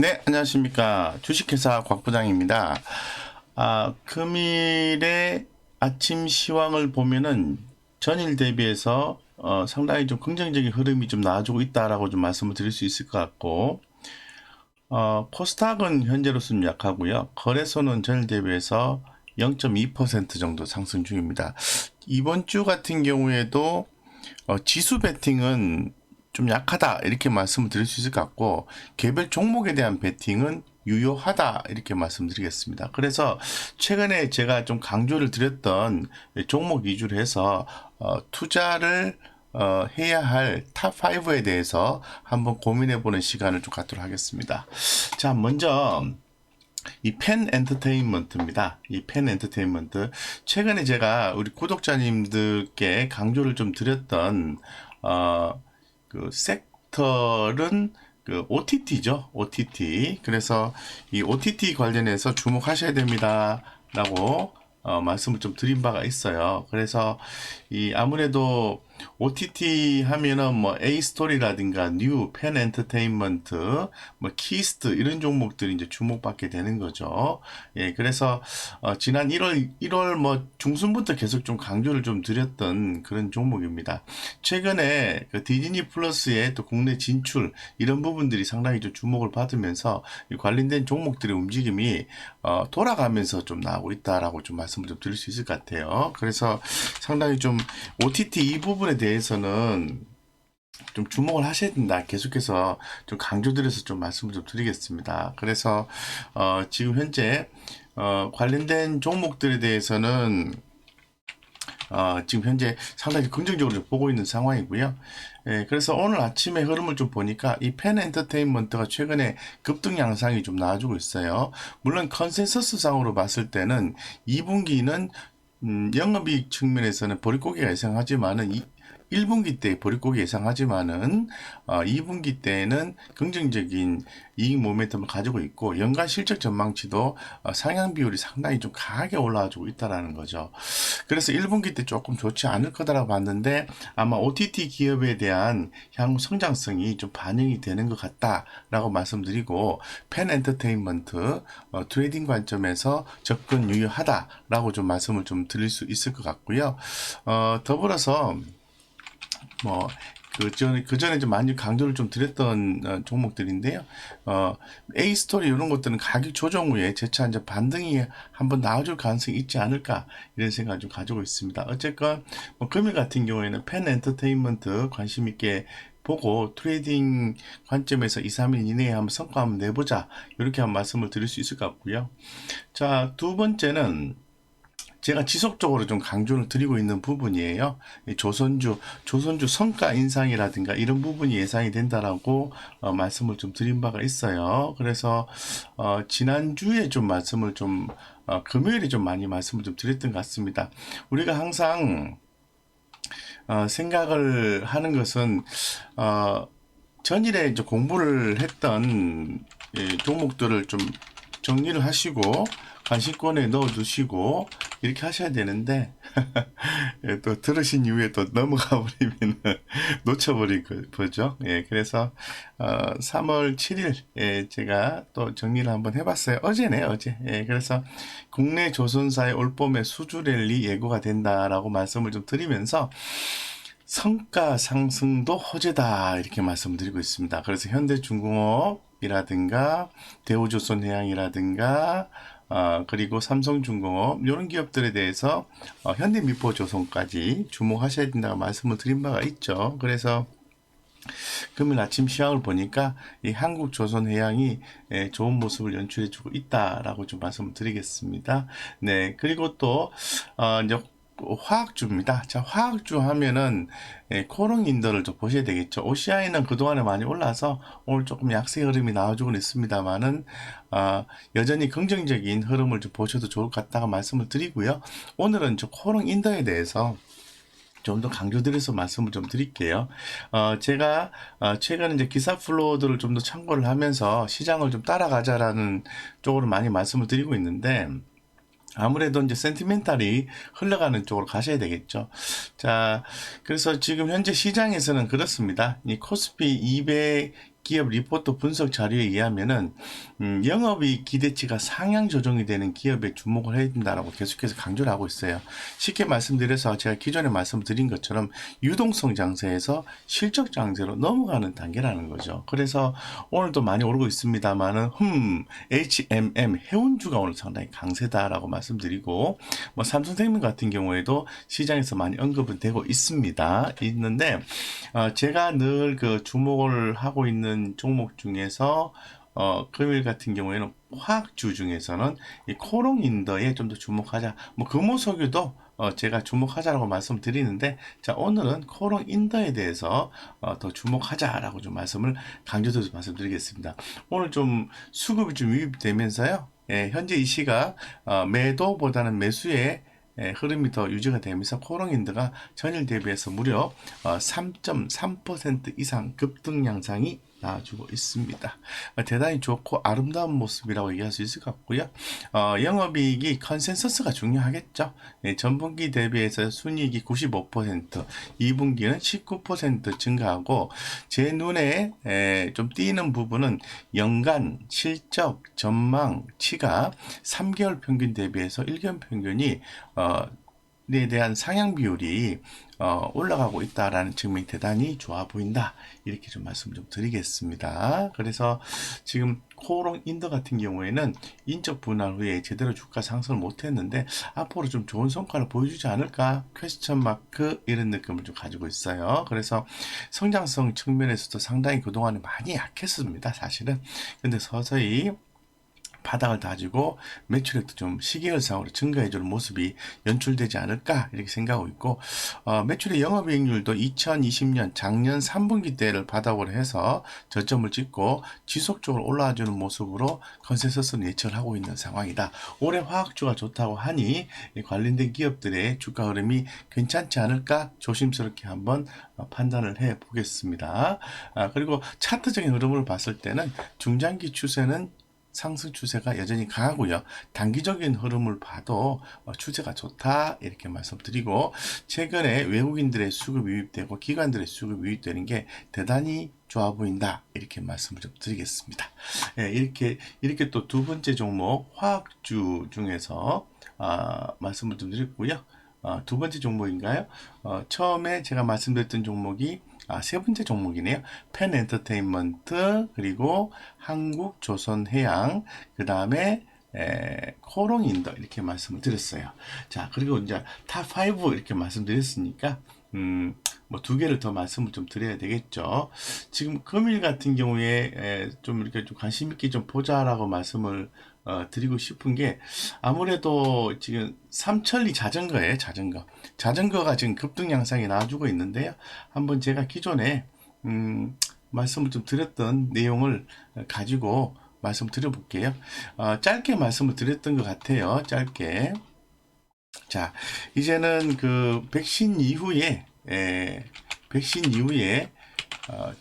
네, 안녕하십니까. 주식회사 곽 부장입니다. 금일의 아침 시황을 보면은 전일 대비해서 상당히 좀 긍정적인 흐름이 좀 나와주고 있다라고 좀 말씀을 드릴 수 있을 것 같고, 코스닥은 현재로서는 약하고요. 거래소는 전일 대비해서 0.2% 정도 상승 중입니다. 이번 주 같은 경우에도 지수 베팅은 좀 약하다 이렇게 말씀을 드릴 수 있을 것 같고, 개별 종목에 대한 베팅은 유효하다 이렇게 말씀드리겠습니다. 그래서 최근에 제가 좀 강조를 드렸던 종목 위주로 해서 투자를 해야 할 탑 5에 대해서 한번 고민해 보는 시간을 좀 갖도록 하겠습니다. 자, 먼저 이 펜 엔터테인먼트입니다. 이 펜 엔터테인먼트. 최근에 제가 우리 구독자님들께 강조를 좀 드렸던, 그 섹터는 그 OTT죠. OTT. 그래서 이 OTT 관련해서 주목하셔야 됩니다. 라고 말씀을 좀 드린 바가 있어요. 그래서 이 아무래도 OTT 하면은 뭐 A 스토리라든가 뉴, 펜 엔터테인먼트, 뭐 키스트 이런 종목들이 이제 주목받게 되는 거죠. 예, 그래서 지난 1월 뭐 중순부터 계속 좀 강조를 좀 드렸던 그런 종목입니다. 최근에 그 디즈니 플러스의 또 국내 진출 이런 부분들이 상당히 좀 주목을 받으면서 관련된 종목들의 움직임이 돌아가면서 좀 나오고 있다라고 좀 말씀을 좀 드릴 수 있을 것 같아요. 그래서 상당히 좀 OTT 이 부분에 대해서는 좀 주목을 하셔야 된다. 계속해서 좀 강조드려서 좀 말씀을 좀 드리겠습니다. 그래서 지금 현재 관련된 종목들에 대해서는 지금 현재 상당히 긍정적으로 좀 보고 있는 상황이고요. 예, 그래서 오늘 아침에 흐름을 좀 보니까 이 펜 엔터테인먼트가 최근에 급등 양상이 좀 나와주고 있어요. 물론 컨센서스 상으로 봤을 때는 2분기는 영업이익 측면에서는 보릿고개가 예상하지만은 1분기 때 보릿고개 예상하지만은 2분기 때에는 긍정적인 이익 모멘텀을 가지고 있고 연간 실적 전망치도 상향 비율이 상당히 좀 강하게 올라와주고 있다라는 거죠. 그래서 1분기 때 조금 좋지 않을 거다라고 봤는데 아마 OTT 기업에 대한 향후 성장성이 좀 반영이 되는 것 같다라고 말씀드리고 펜 엔터테인먼트 트레이딩 관점에서 접근 유효하다라고 좀 말씀을 좀 드릴 수 있을 것 같고요. 더불어서 뭐 그 전에 좀 많이 강조를 좀 드렸던 종목들인데요. A 스토리 이런 것들은 가격 조정 후에 재차 이제 반등이 한번 나와줄 가능성이 있지 않을까 이런 생각을 좀 가지고 있습니다. 어쨌건 뭐 금일 같은 경우에는 펜 엔터테인먼트 관심 있게 보고 트레이딩 관점에서 2, 3일 이내에 한번 성과 한번 내보자 이렇게 한번 말씀을 드릴 수 있을 것 같고요. 자, 두 번째는 제가 지속적으로 좀 강조를 드리고 있는 부분이에요. 조선주 성과 인상이라든가 이런 부분이 예상이 된다라고 말씀을 좀 드린 바가 있어요. 그래서 지난주에 좀 말씀을 좀 금요일에 좀 많이 말씀을 좀 드렸던 것 같습니다. 우리가 항상 생각을 하는 것은 전일에 이제 공부를 했던 종목들을 좀 정리를 하시고 관심권에 넣어 두시고 이렇게 하셔야 되는데 또 들으신 이후에 또 넘어가 버리면 놓쳐버릴 거죠. 예, 그래서 3월 7일 제가 또 정리를 한번 해봤어요. 어제네, 어제. 예, 그래서 국내 조선사의 올봄의 수주 랠리 예고가 된다라고 말씀을 좀 드리면서 성과 상승도 호재다 이렇게 말씀드리고 있습니다. 그래서 현대중공업이라든가 대우조선해양이라든가 그리고 삼성중공업 이런 기업들에 대해서 현대미포조선까지 주목하셔야 된다고 말씀을 드린 바가 있죠. 그래서 금일 아침 시황을 보니까 이 한국조선해양이 좋은 모습을 연출해주고 있다라고 좀 말씀을 드리겠습니다. 네, 그리고 또 이제 화학주입니다. 자, 화학주 하면은 코롱 인더를 좀 보셔야 되겠죠. OCI는 그동안에 많이 올라서 오늘 조금 약세 흐름이 나와주고 있습니다만은 여전히 긍정적인 흐름을 좀 보셔도 좋을 것 같다고 말씀을 드리고요. 오늘은 저 코롱 인더에 대해서 좀 더 강조드려서 말씀을 좀 드릴게요. 제가 최근에 이제 기사 플로우들을 좀 더 참고를 하면서 시장을 좀 따라가자라는 쪽으로 많이 말씀을 드리고 있는데 아무래도 이제 센티멘탈이 흘러가는 쪽으로 가셔야 되겠죠. 자, 그래서 지금 현재 시장에서는 그렇습니다. 이 코스피 200 기업 리포트 분석 자료에 의하면은 영업이익 기대치가 상향 조정이 되는 기업에 주목을 해야 된다라고 계속해서 강조를 하고 있어요. 쉽게 말씀드려서 제가 기존에 말씀드린 것처럼 유동성 장세에서 실적 장세로 넘어가는 단계라는 거죠. 그래서 오늘도 많이 오르고 있습니다만은 HMM 해운주가 오늘 상당히 강세다라고 말씀드리고, 뭐 삼성생명 같은 경우에도 시장에서 많이 언급은 되고 있는데 제가 늘 그 주목을 하고 있는 종목 중에서 금일 같은 경우에는 화학주 중에서는 이 코롱인더에 좀 더 주목하자. 뭐 금호석유도 제가 주목하자라고 말씀드리는데, 자, 오늘은 코롱인더에 대해서 더 주목하자라고 좀 말씀을 강조드려서 말씀드리겠습니다. 오늘 좀 수급이 좀 유입되면서요. 예, 현재 이 시각 매도보다는 매수의 흐름이 더 유지가 되면서 코롱인더가 전일 대비해서 무려 3.3% 이상 급등 양상이 나와주고 있습니다. 대단히 좋고 아름다운 모습이라고 얘기할 수 있을 것 같고요. 영업이익이 컨센서스가 중요하겠죠. 전분기 대비해서 순이익이 95%, 2분기는 19% 증가하고, 제 눈에 좀 띄는 부분은 연간 실적 전망치가 3개월 평균 대비해서 1개월 평균이 에 대한 상향 비율이 올라가고 있다라는 측면이 대단히 좋아 보인다, 이렇게 좀 말씀 좀 드리겠습니다. 그래서 지금 코오롱 인더 같은 경우에는 인적 분할 후에 제대로 주가 상승을 못했는데 앞으로 좀 좋은 성과를 보여주지 않을까, 퀘스천 마크 이런 느낌을 좀 가지고 있어요. 그래서 성장성 측면에서도 상당히 그동안에 많이 약했습니다, 사실은. 근데 서서히 바닥을 다지고 매출액도 좀 시계열상으로 증가해주는 모습이 연출되지 않을까, 이렇게 생각하고 있고, 매출의 영업이익률도 2020년 작년 3분기 때를 바닥으로 해서 저점을 찍고 지속적으로 올라와주는 모습으로 컨센서스는 예측을 하고 있는 상황이다. 올해 화학주가 좋다고 하니 관련된 기업들의 주가 흐름이 괜찮지 않을까 조심스럽게 한번 판단을 해 보겠습니다. 그리고 차트적인 흐름을 봤을 때는 중장기 추세는 상승 추세가 여전히 강하고요. 단기적인 흐름을 봐도 추세가 좋다, 이렇게 말씀드리고, 최근에 외국인들의 수급이 유입되고 기관들의 수급이 유입되는 게 대단히 좋아 보인다, 이렇게 말씀을 좀 드리겠습니다. 이렇게 또 두 번째 종목 화학주 중에서 말씀을 좀 드렸고요. 두 번째 종목인가요? 처음에 제가 말씀드렸던 종목이 세 번째 종목이네요. 펜엔터테인먼트, 그리고 한국조선해양, 그 다음에 코롱인더, 이렇게 말씀을 드렸어요. 자, 그리고 이제 탑5 이렇게 말씀드렸으니까 뭐 두 개를 더 말씀을 좀 드려야 되겠죠. 지금 금일 같은 경우에 좀 이렇게 좀 관심 있게 좀 보자라고 말씀을 드리고 싶은 게, 아무래도 지금 삼천리 자전거예요. 자전거가 지금 급등 양상이 나와주고 있는데요. 한번 제가 기존에 말씀을 좀 드렸던 내용을 가지고 말씀 드려볼게요. 짧게 말씀을 드렸던 것 같아요. 짧게. 자, 이제는 그 백신 이후에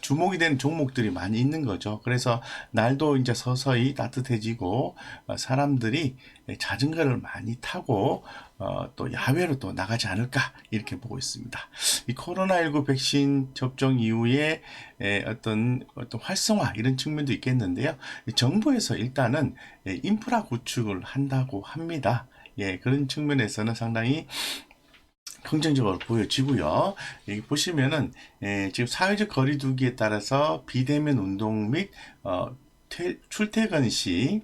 주목이 되는 종목들이 많이 있는 거죠. 그래서 날도 이제 서서히 따뜻해지고 사람들이 자전거를 많이 타고 또 야외로 또 나가지 않을까, 이렇게 보고 있습니다. 이 코로나19 백신 접종 이후에 어떤 활성화, 이런 측면도 있겠는데요. 정부에서 일단은 인프라 구축을 한다고 합니다. 예, 그런 측면에서는 상당히 긍정적으로 보여지고요. 여기 보시면은 지금 사회적 거리두기에 따라서 비대면 운동 및 출퇴근 시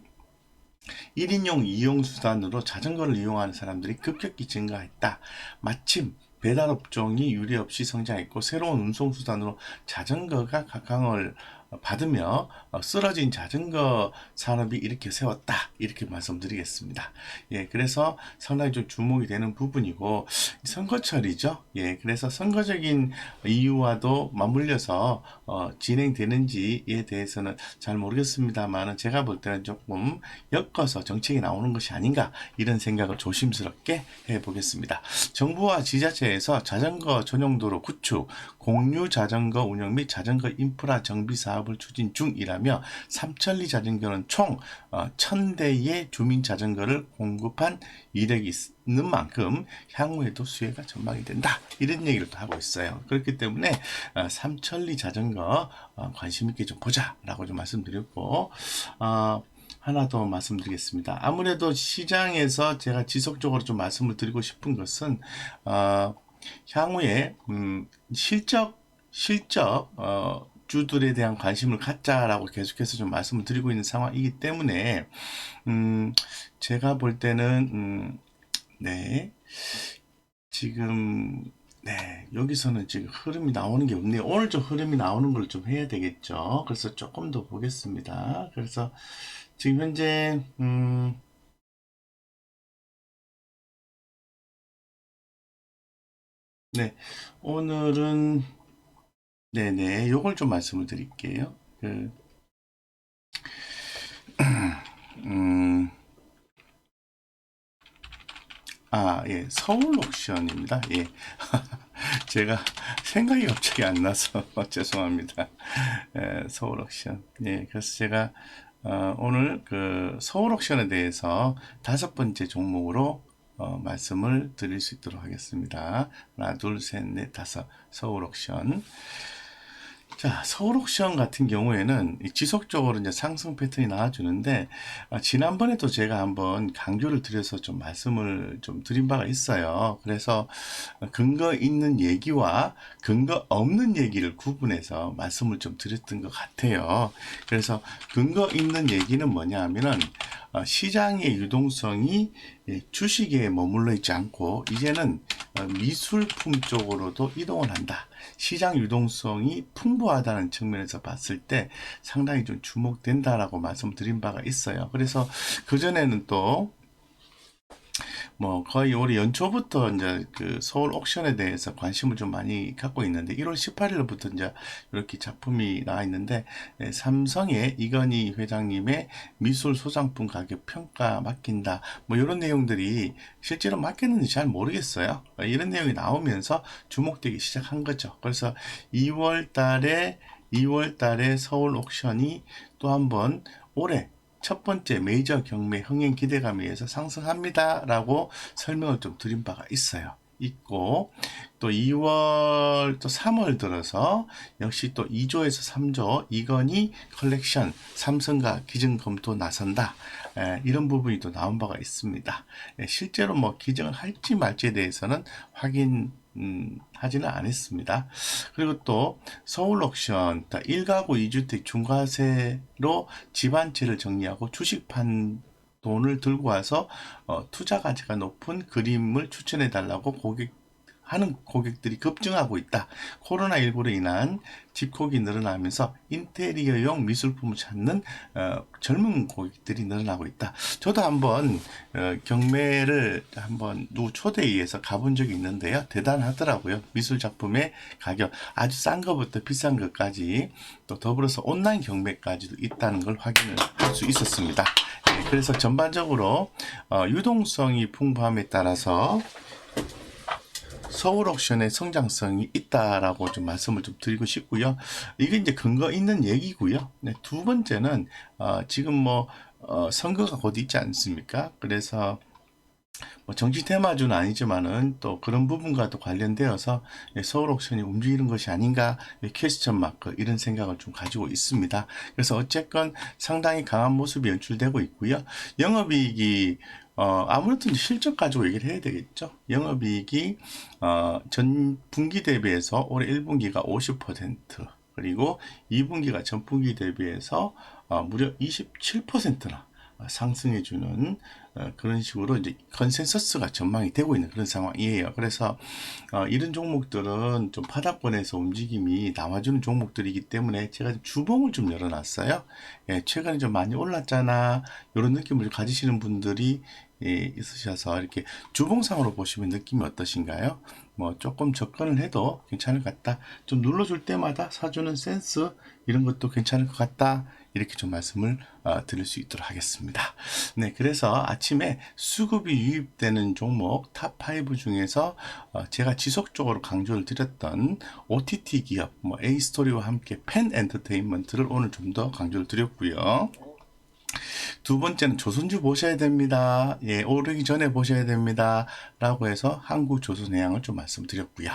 1인용 이용 수단으로 자전거를 이용하는 사람들이 급격히 증가했다. 마침 배달업종이 유례 없이 성장했고 새로운 운송수단으로 자전거가 각광을 받으며 쓰러진 자전거 산업이 이렇게 세웠다, 이렇게 말씀드리겠습니다. 예, 그래서 상당히 좀 주목이 되는 부분이고, 선거철이죠. 예, 그래서 선거적인 이유와도 맞물려서 진행되는지에 대해서는 잘 모르겠습니다만, 제가 볼 때는 조금 엮어서 정책이 나오는 것이 아닌가, 이런 생각을 조심스럽게 해보겠습니다. 정부와 지자체에서 자전거 전용도로 구축, 공유 자전거 운영 및 자전거 인프라 정비 사업 사업을 추진 중이라며 삼천리 자전거는 총 1000대의 주민 자전거를 공급한 이력이 있는 만큼 향후에도 수혜가 전망이 된다. 이런 얘기를 또 하고 있어요. 그렇기 때문에 삼천리 자전거 관심 있게 좀 보자라고 좀 말씀드렸고, 하나 더 말씀드리겠습니다. 아무래도 시장에서 제가 지속적으로 좀 말씀을 드리고 싶은 것은 향후에 실적 주들에 대한 관심을 갖자라고 계속해서 좀 말씀을 드리고 있는 상황이기 때문에 제가 볼 때는 네, 지금 네, 여기서는 지금 흐름이 나오는 게 없네요. 오늘 좀 흐름이 나오는 걸 좀 해야 되겠죠. 그래서 조금 더 보겠습니다. 그래서 지금 현재 네, 오늘은 네네, 요걸 좀 말씀을 드릴게요. 음, 예, 서울 옥션입니다. 예. 제가 생각이 갑자기 안 나서 죄송합니다. 예, 서울 옥션. 예, 그래서 제가 오늘 그 서울 옥션에 대해서 5번째 종목으로 말씀을 드릴 수 있도록 하겠습니다. 하나, 둘, 셋, 넷, 다섯. 서울 옥션. 자, 서울 옥션 같은 경우에는 지속적으로 이제 상승 패턴이 나와주는데, 지난번에도 제가 한번 강조를 드려서 좀 말씀을 좀 드린 바가 있어요. 그래서 근거 있는 얘기와 근거 없는 얘기를 구분해서 말씀을 좀 드렸던 것 같아요. 그래서 근거 있는 얘기는 뭐냐 하면은, 시장의 유동성이 주식에 머물러 있지 않고 이제는 미술품 쪽으로도 이동을 한다. 시장 유동성이 풍부하다는 측면에서 봤을 때 상당히 좀 주목된다라고 말씀드린 바가 있어요. 그래서 그전에는 또 뭐 거의 올해 연초부터 이제 그 서울 옥션에 대해서 관심을 좀 많이 갖고 있는데 1월 18일부터 이제 이렇게 작품이 나와 있는데 삼성의 이건희 회장님의 미술 소장품 가격 평가 맡긴다 뭐 이런 내용들이 실제로 맡겼는지 잘 모르겠어요. 이런 내용이 나오면서 주목되기 시작한 거죠. 그래서 2월 달에 서울 옥션이 또 한번 올해 첫 번째 메이저 경매 흥행 기대감에 의해서 상승합니다 라고 설명을 좀 드린 바가 있고 또 2월 또 3월 들어서 역시 또 2조에서 3조 이건희 컬렉션 삼성과 기증 검토 나선다 이런 부분이 또 나온 바가 있습니다. 실제로 뭐 기증을 할지 말지에 대해서는 확인 하지는 않았습니다. 그리고 또 서울 옥션 1가구 2주택 중과세로 집 한 채를 정리하고 주식 판 돈을 들고 와서 투자 가치가 높은 그림을 추천해 달라고 하는 고객들이 급증하고 있다. 코로나19로 인한 집콕이 늘어나면서 인테리어용 미술품을 찾는 젊은 고객들이 늘어나고 있다. 저도 한번 경매를 한번 누구 초대에 의해서 가본 적이 있는데요. 대단하더라고요. 미술 작품의 가격 아주 싼 것부터 비싼 것까지 또 더불어서 온라인 경매까지도 있다는 걸 확인을 할 수 있었습니다. 그래서 전반적으로 유동성이 풍부함에 따라서 서울 옥션의 성장성이 있다라고 좀 말씀을 좀 드리고 싶고요. 이게 이제 근거 있는 얘기고요. 네, 두 번째는 지금 뭐 선거가 곧 있지 않습니까? 그래서 뭐 정치 테마주는 아니지만은 또 그런 부분과도 관련되어서 서울 옥션이 움직이는 것이 아닌가 퀘스천 마크 이런 생각을 좀 가지고 있습니다. 그래서 어쨌건 상당히 강한 모습이 연출되고 있고요. 영업이익이 아무래도 실적 가지고 얘기를 해야 되겠죠. 영업이익이 전 분기 대비해서 올해 1분기가 50% 그리고 2분기가 전분기 대비해서 무려 27%나 상승해주는 그런 식으로 이제 컨센서스가 전망이 되고 있는 그런 상황이에요. 그래서 이런 종목들은 좀 바닥권에서 움직임이 나와주는 종목들이기 때문에 제가 주봉을 좀 열어놨어요. 최근에 좀 많이 올랐잖아 이런 느낌을 가지시는 분들이 있으셔서 이렇게 주봉상으로 보시면 느낌이 어떠신가요? 뭐 조금 접근을 해도 괜찮을 것 같다. 좀 눌러줄 때마다 사주는 센스 이런 것도 괜찮을 것 같다. 이렇게 좀 말씀을 드릴 수 있도록 하겠습니다. 네, 그래서 아침에 수급이 유입되는 종목 탑5 중에서 제가 지속적으로 강조를 드렸던 OTT 기업, 뭐 A스토리와 함께 펜 엔터테인먼트를 오늘 좀 더 강조를 드렸고요. 두 번째는 조선주 보셔야 됩니다. 예, 오르기 전에 보셔야 됩니다. 라고 해서 한국조선해양을 좀 말씀드렸고요.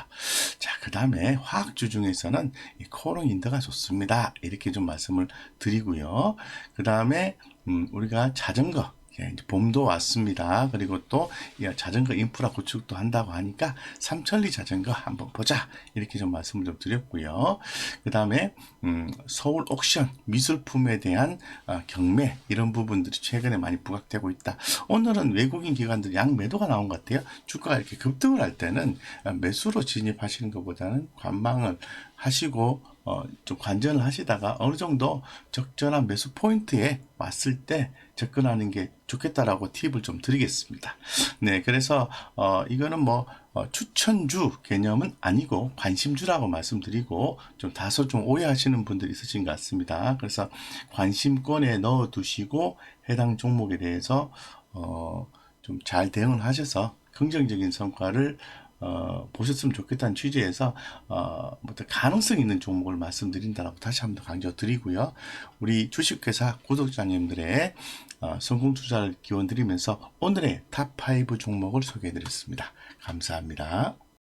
자, 그 다음에 화학주 중에서는 이 코롱인더가 좋습니다. 이렇게 좀 말씀을 드리고요. 그 다음에 우리가 자전거, 예, 이제 봄도 왔습니다. 그리고 또 자전거 인프라 구축도 한다고 하니까 삼천리 자전거 한번 보자. 이렇게 좀 말씀을 좀 드렸고요. 그 다음에 서울 옥션 미술품에 대한 경매 이런 부분들이 최근에 많이 부각되고 있다. 오늘은 외국인 기관들 양매도가 나온 것 같아요. 주가가 이렇게 급등을 할 때는 매수로 진입하시는 것보다는 관망을 하시고 좀 관전을 하시다가 어느 정도 적절한 매수 포인트에 왔을 때 접근하는 게 좋겠다라고 팁을 좀 드리겠습니다. 네, 그래서 이거는 뭐 추천주 개념은 아니고 관심주라고 말씀드리고 좀 다소 좀 오해하시는 분들이 있으신 것 같습니다. 그래서 관심권에 넣어 두시고 해당 종목에 대해서 좀 잘 대응을 하셔서 긍정적인 성과를 보셨으면 좋겠다는 취지에서 뭐 가능성 있는 종목을 말씀드린다라고 다시 한번 강조드리고요. 우리 주식회사 구독자님들의 성공 투자를 기원 드리면서 오늘의 탑5 종목을 소개해 드렸습니다. 감사합니다.